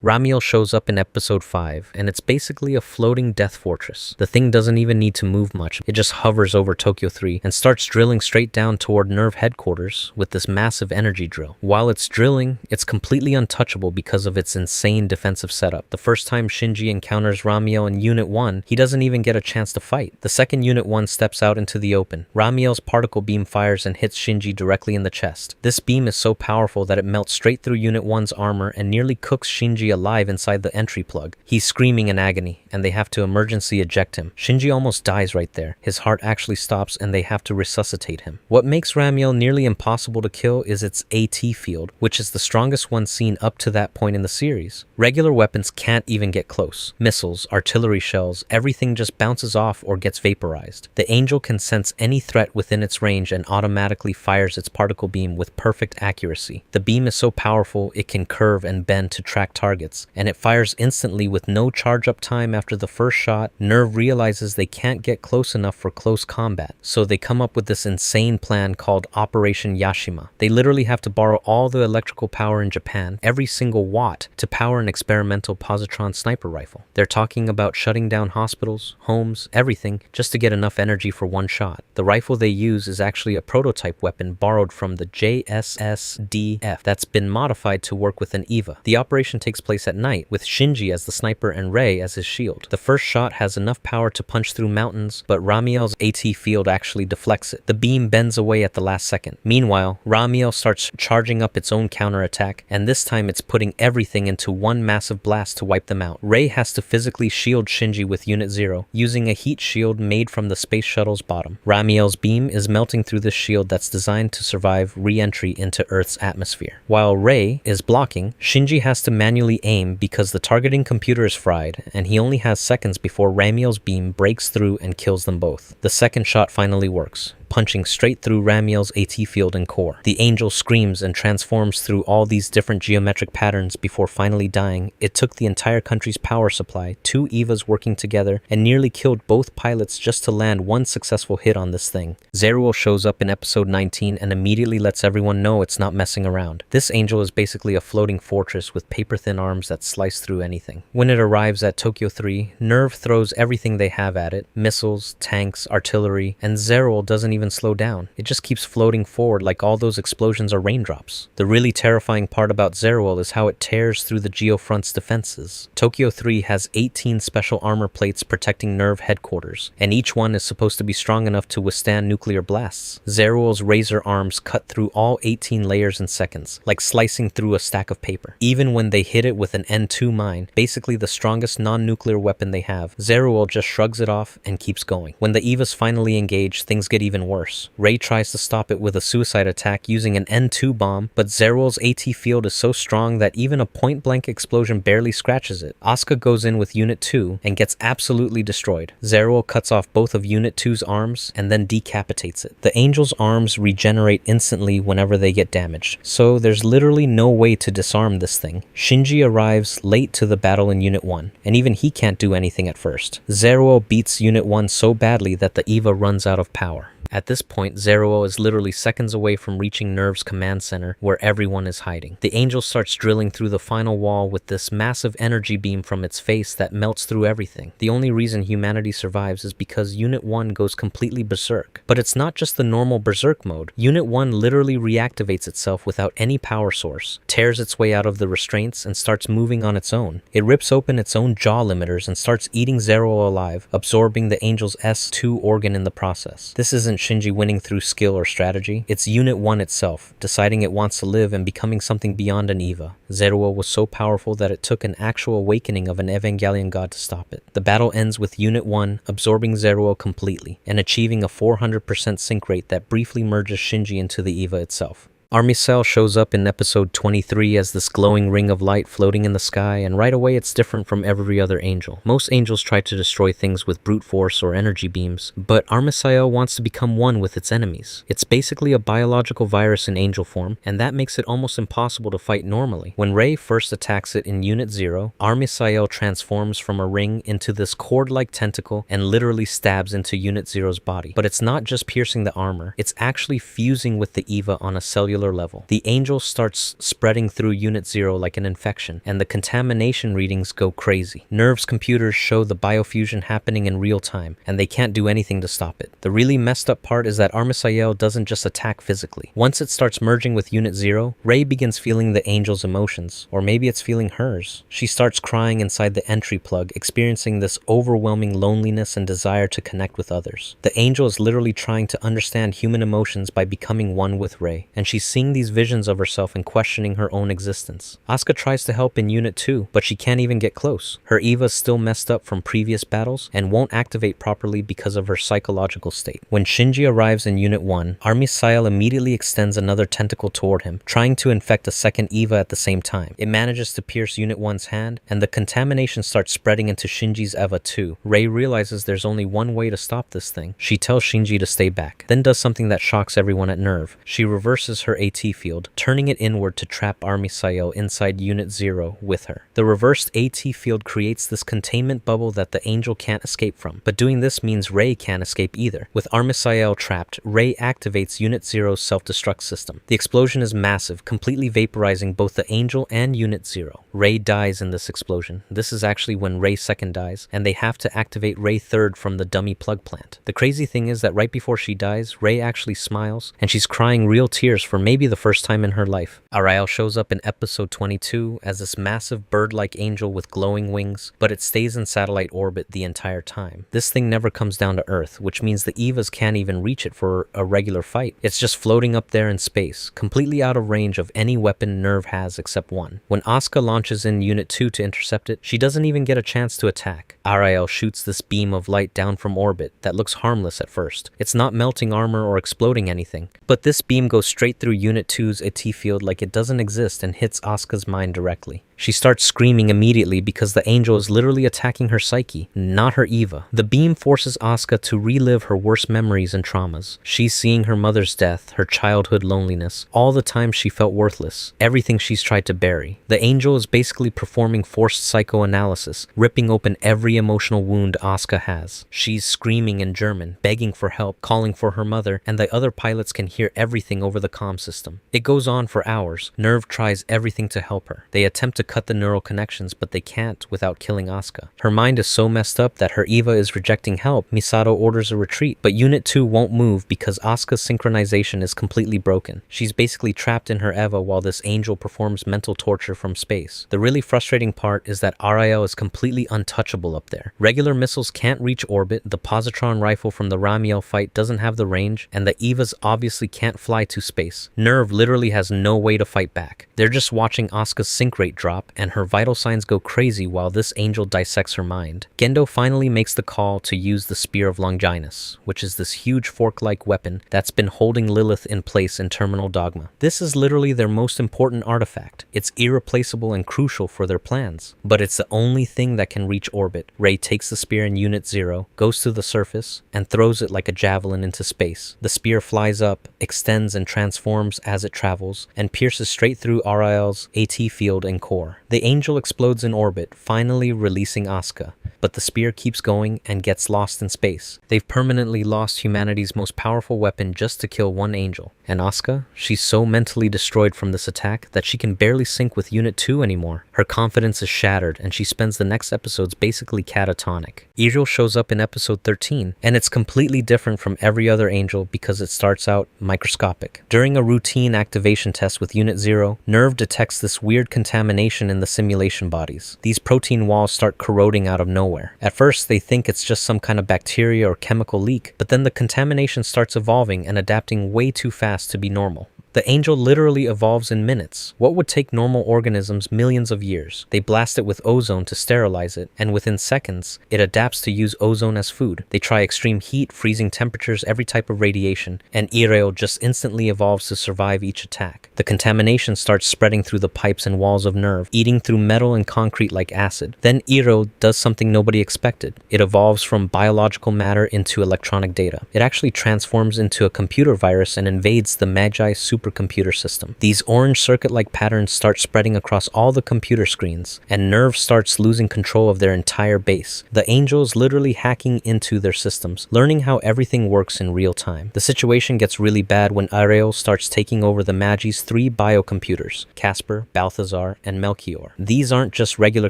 Ramiel shows up in episode 5, and it's basically a floating death fortress. The thing doesn't even need to move much, it just hovers over Tokyo 3 and starts drilling straight down toward Nerve headquarters with this massive energy drill. While it's drilling, it's completely untouchable because of its insane defensive setup. The first time Shinji encounters Ramiel in Unit 1, he doesn't even get a chance to fight. The second Unit 1 steps out into the open. Ramiel's particle beam fires and hits Shinji directly in the chest. This beam is so powerful that it melts straight through Unit 1's armor and nearly cooks Shinji alive inside the entry plug. He's screaming in agony, and they have to emergency eject him. Shinji almost dies right there. His heart actually stops and they have to resuscitate him. What makes Ramiel nearly impossible to kill is its AT field, which is the strongest one seen up to that point in the series. Regular weapons can't even get close. Missiles, artillery shells, everything just bounces off or gets vaporized. The Angel can sense any threat within its range and automatically fires its particle beam with perfect accuracy. The beam is so powerful it can curve and bend to track targets, and it fires instantly with no charge-up time after the first shot. Nerve realizes they can't get close enough for close combat, so they come up with this insane plan called Operation Yashima. They literally have to borrow all the electrical power in Japan, every single watt, to power an experimental positron sniper rifle. They're talking about shutting down hospitals, homes, everything, just to get enough energy for one shot. The rifle they use is actually a prototype weapon borrowed from the JSSDF that's been modified to work with an EVA. The operation takes place at night, with Shinji as the sniper and Rei as his shield. The first shot has enough power to punch through mountains, but Ramiel's AT field actually deflects it. The beam bends away at the last second. Meanwhile, Ramiel starts charging up its own counterattack, and this time it's putting everything into one massive blast to wipe them out. Rei has to physically shield Shinji with Unit 0, using a heat shield made from the space shuttle's bottom. Ramiel's beam is melting through this shield that's designed to survive re-entry into Earth's atmosphere. While Rei is blocking, Shinji has to manually aim because the targeting computer is fried, and he only has seconds before Ramiel's beam breaks through and kills them both. The second shot finally works, punching straight through Ramiel's AT field and core. The Angel screams and transforms through all these different geometric patterns before finally dying. It took the entire country's power supply, 2 EVAs working together, and nearly killed both pilots just to land one successful hit on this thing. Zeruel shows up in episode 19 and immediately lets everyone know it's not messing around. This Angel is basically a floating fortress with paper-thin arms that slice through anything. When it arrives at Tokyo 3, Nerve throws everything they have at it, missiles, tanks, artillery, and Zeruel doesn't even slow down. It just keeps floating forward like all those explosions are raindrops. The really terrifying part about Zeruel is how it tears through the Geofront's defenses. Tokyo 3 has 18 special armor plates protecting Nerve headquarters, and each one is supposed to be strong enough to withstand nuclear blasts. Zeruel's razor arms cut through all 18 layers in seconds, like slicing through a stack of paper. Even when they hit it with an N2 mine, basically the strongest non-nuclear weapon they have, Zeruel just shrugs it off and keeps going. When the EVAs finally engage, things get even worse. Rei tries to stop it with a suicide attack using an N2 bomb, but Zeruel's AT field is so strong that even a point-blank explosion barely scratches it. Asuka goes in with Unit 2 and gets absolutely destroyed. Zeruel cuts off both of Unit 2's arms and then decapitates it. The Angel's arms regenerate instantly whenever they get damaged, so there's literally no way to disarm this thing. Shinji arrives late to the battle in Unit 1, and even he can't do anything at first. Zeruel beats Unit 1 so badly that the EVA runs out of power. At this point, Zeruel is literally seconds away from reaching Nerve's command center, where everyone is hiding. The Angel starts drilling through the final wall with this massive energy beam from its face that melts through everything. The only reason humanity survives is because Unit 1 goes completely berserk. But it's not just the normal berserk mode. Unit 1 literally reactivates itself without any power source, tears its way out of the restraints, and starts moving on its own. It rips open its own jaw limiters and starts eating Zeruel alive, absorbing the Angel's S2 organ in the process. This isn't Shinji winning through skill or strategy. It's Unit 1 itself, deciding it wants to live and becoming something beyond an EVA. Zeruel was so powerful that it took an actual awakening of an Evangelion god to stop it. The battle ends with Unit 1 absorbing Zeruel completely and achieving a 400% sync rate that briefly merges Shinji into the EVA itself. Armisael shows up in episode 23 as this glowing ring of light floating in the sky, and right away it's different from every other angel. Most angels try to destroy things with brute force or energy beams, but Armisael wants to become one with its enemies. It's basically a biological virus in angel form, and that makes it almost impossible to fight normally. When Rei first attacks it in Unit 0, Armisael transforms from a ring into this cord-like tentacle and literally stabs into Unit 0's body. But it's not just piercing the armor, it's actually fusing with the EVA on a cellular cellular level. The angel starts spreading through Unit 0 like an infection, and the contamination readings go crazy. Nerve's computers show the biofusion happening in real time, and they can't do anything to stop it. The really messed up part is that Armisael doesn't just attack physically. Once it starts merging with Unit 0, Rey begins feeling the angel's emotions, or maybe it's feeling hers. She starts crying inside the entry plug, experiencing this overwhelming loneliness and desire to connect with others. The angel is literally trying to understand human emotions by becoming one with Rey, and she's seeing these visions of herself and questioning her own existence. Asuka tries to help in Unit 2, but she can't even get close. Her Eva's still messed up from previous battles and won't activate properly because of her psychological state. When Shinji arrives in Unit 1, Armisael immediately extends another tentacle toward him, trying to infect a second Eva at the same time. It manages to pierce Unit 1's hand, and the contamination starts spreading into Shinji's Eva too. Rey realizes there's only one way to stop this thing. She tells Shinji to stay back, then does something that shocks everyone at Nerve. She reverses her AT field, turning it inward to trap Armisael inside Unit 0 with her. The reversed AT field creates this containment bubble that the angel can't escape from, but doing this means Rey can't escape either. With Armisael trapped, Rey activates Unit 0's self-destruct system. The explosion is massive, completely vaporizing both the angel and Unit 0. Rey dies in this explosion. This is actually when Rey 2nd dies, and they have to activate Rey 3rd from the dummy plug plant. The crazy thing is that right before she dies, Rey actually smiles, and she's crying real tears for maybe the first time in her life. Arael shows up in episode 22 as this massive bird-like angel with glowing wings, but it stays in satellite orbit the entire time. This thing never comes down to Earth, which means the Evas can't even reach it for a regular fight. It's just floating up there in space, completely out of range of any weapon Nerve has except one. When Asuka launches in Unit 2 to intercept it, she doesn't even get a chance to attack. Arael shoots this beam of light down from orbit that looks harmless at first. It's not melting armor or exploding anything, but this beam goes straight through Unit 2's AT field like it doesn't exist and hits Asuka's mind directly. She starts screaming immediately because the angel is literally attacking her psyche, not her Eva. The beam forces Asuka to relive her worst memories and traumas. She's seeing her mother's death, her childhood loneliness, all the time she felt worthless, everything she's tried to bury. The angel is basically performing forced psychoanalysis, ripping open every emotional wound Asuka has. She's screaming in German, begging for help, calling for her mother, and the other pilots can hear everything over the comm system. It goes on for hours. Nerve tries everything to help her. They attempt to cut the neural connections, but they can't without killing Asuka. Her mind is so messed up that her Eva is rejecting help. Misato orders a retreat, but Unit 2 won't move because Asuka's synchronization is completely broken. She's basically trapped in her Eva while this angel performs mental torture from space. The really frustrating part is that Arael is completely untouchable up there. Regular missiles can't reach orbit, the positron rifle from the Ramiel fight doesn't have the range, and the Evas obviously can't fly to space. Nerve literally has no way to fight back. They're just watching Asuka's sync rate drop, and her vital signs go crazy while this angel dissects her mind. Gendo finally makes the call to use the Spear of Longinus, which is this huge fork-like weapon that's been holding Lilith in place in Terminal Dogma. This is literally their most important artifact. It's irreplaceable and crucial for their plans, but it's the only thing that can reach orbit. Rey takes the spear in Unit 0, goes to the surface, and throws it like a javelin into space. The spear flies up, extends and transforms as it travels, and pierces straight through Arael's AT field and core. The angel explodes in orbit, finally releasing Asuka, but the spear keeps going and gets lost in space. They've permanently lost humanity's most powerful weapon just to kill one angel. And Asuka, she's so mentally destroyed from this attack that she can barely sync with Unit 2 anymore. Her confidence is shattered, and she spends the next episodes basically catatonic. Ireul shows up in episode 13, and it's completely different from every other angel because it starts out microscopic. During a routine activation test with Unit 0, Nerve detects this weird contamination in the simulation bodies. These protein walls start corroding out of nowhere. At first, they think it's just some kind of bacteria or chemical leak, but then the contamination starts evolving and adapting way too fast to be normal. The angel literally evolves in minutes. What would take normal organisms millions of years? They blast it with ozone to sterilize it, and within seconds, it adapts to use ozone as food. They try extreme heat, freezing temperatures, every type of radiation, and Ireul just instantly evolves to survive each attack. The contamination starts spreading through the pipes and walls of Nerve, eating through metal and concrete like acid. Then Ireul does something nobody expected. It evolves from biological matter into electronic data. It actually transforms into a computer virus and invades the Magi super supercomputer system. These orange circuit-like patterns start spreading across all the computer screens, and Nerve starts losing control of their entire base. The Angels literally hacking into their systems, learning how everything works in real time. The situation gets really bad when Ireul starts taking over the Magi's 3 biocomputers, Casper, Balthazar, and Melchior. These aren't just regular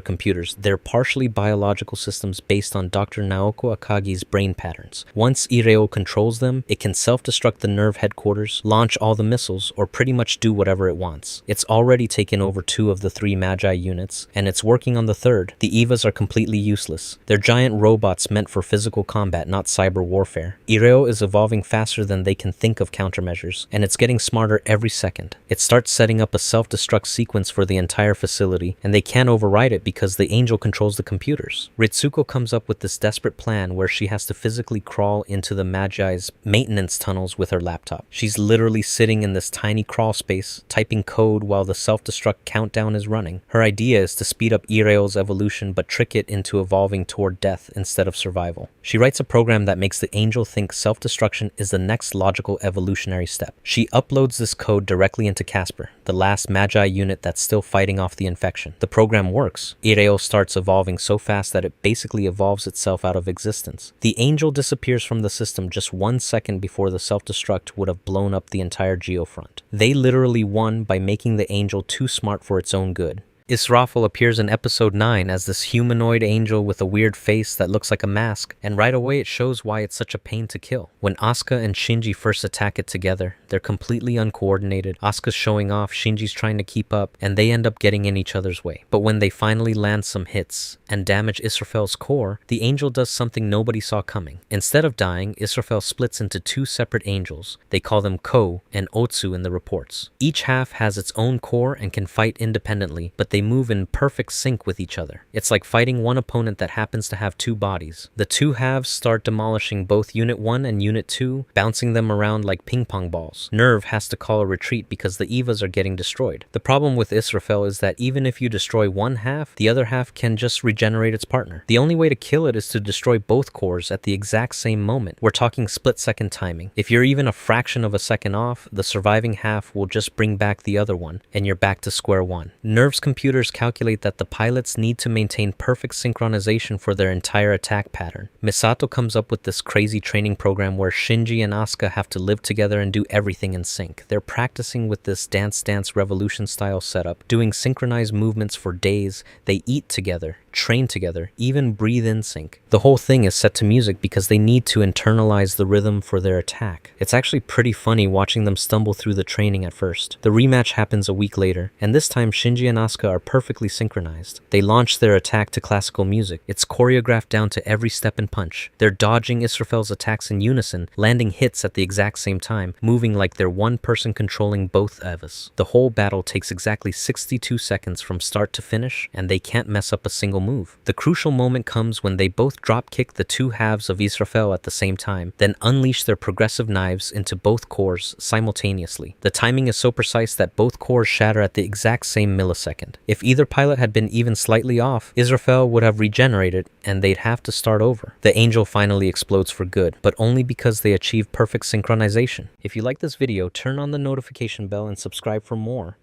computers, they're partially biological systems based on Dr. Naoko Akagi's brain patterns. Once Ireul controls them, it can self-destruct the Nerve headquarters, launch all the missiles, or pretty much do whatever it wants. It's already taken over 2 of the 3 Magi units, and it's working on the 3rd. The Evas are completely useless. They're giant robots meant for physical combat, not cyber warfare. Ireul is evolving faster than they can think of countermeasures, and it's getting smarter every second. It starts setting up a self-destruct sequence for the entire facility, and they can't override it because the Angel controls the computers. Ritsuko comes up with this desperate plan where she has to physically crawl into the Magi's maintenance tunnels with her laptop. She's literally sitting in this tiny crawl space, typing code while the self-destruct countdown is running. Her idea is to speed up Ireul's evolution but trick it into evolving toward death instead of survival. She writes a program that makes the Angel think self-destruction is the next logical evolutionary step. She uploads this code directly into Casper, the last Magi unit that's still fighting off the infection. The program works. Ireul starts evolving so fast that it basically evolves itself out of existence. The Angel disappears from the system just 1 second before the self-destruct would have blown up the entire geofront. They literally won by making the Angel too smart for its own good. Israfel appears in episode 9 as this humanoid angel with a weird face that looks like a mask, and right away it shows why it's such a pain to kill. When Asuka and Shinji first attack it together, they're completely uncoordinated. Asuka's showing off, Shinji's trying to keep up, and they end up getting in each other's way. But when they finally land some hits and damage Israfel's core, the angel does something nobody saw coming. Instead of dying, Israfel splits into 2 separate angels. They call them Ko and Otsu in the reports. Each half has its own core and can fight independently, but they move in perfect sync with each other. It's like fighting one opponent that happens to have 2 bodies. The 2 halves start demolishing both Unit 1 and Unit 2, bouncing them around like ping pong balls. Nerve has to call a retreat because the Evas are getting destroyed. The problem with Israfel is that even if you destroy one half, the other half can just regenerate its partner. The only way to kill it is to destroy both cores at the exact same moment. We're talking split-second timing. If you're even a fraction of a second off, the surviving half will just bring back the other one, and you're back to square one. Nerve's computers calculate that the pilots need to maintain perfect synchronization for their entire attack pattern. Misato comes up with this crazy training program where Shinji and Asuka have to live together and do everything in sync. They're practicing with this Dance Dance Revolution style setup, doing synchronized movements for days. They eat together, train together, even breathe in sync. The whole thing is set to music because they need to internalize the rhythm for their attack. It's actually pretty funny watching them stumble through the training at first. The rematch happens a week later, and this time Shinji and Asuka are perfectly synchronized. They launch their attack to classical music. It's choreographed down to every step and punch. They're dodging Israfel's attacks in unison, landing hits at the exact same time, moving like they're one person controlling both Evas. The whole battle takes exactly 62 seconds from start to finish, and they can't mess up a single move. The crucial moment comes when they both drop-kick the 2 halves of Israfel at the same time, then unleash their progressive knives into both cores simultaneously. The timing is so precise that both cores shatter at the exact same millisecond. If either pilot had been even slightly off, Israfel would have regenerated, and they'd have to start over. The angel finally explodes for good, but only because they achieve perfect synchronization. If you like this video, turn on the notification bell and subscribe for more.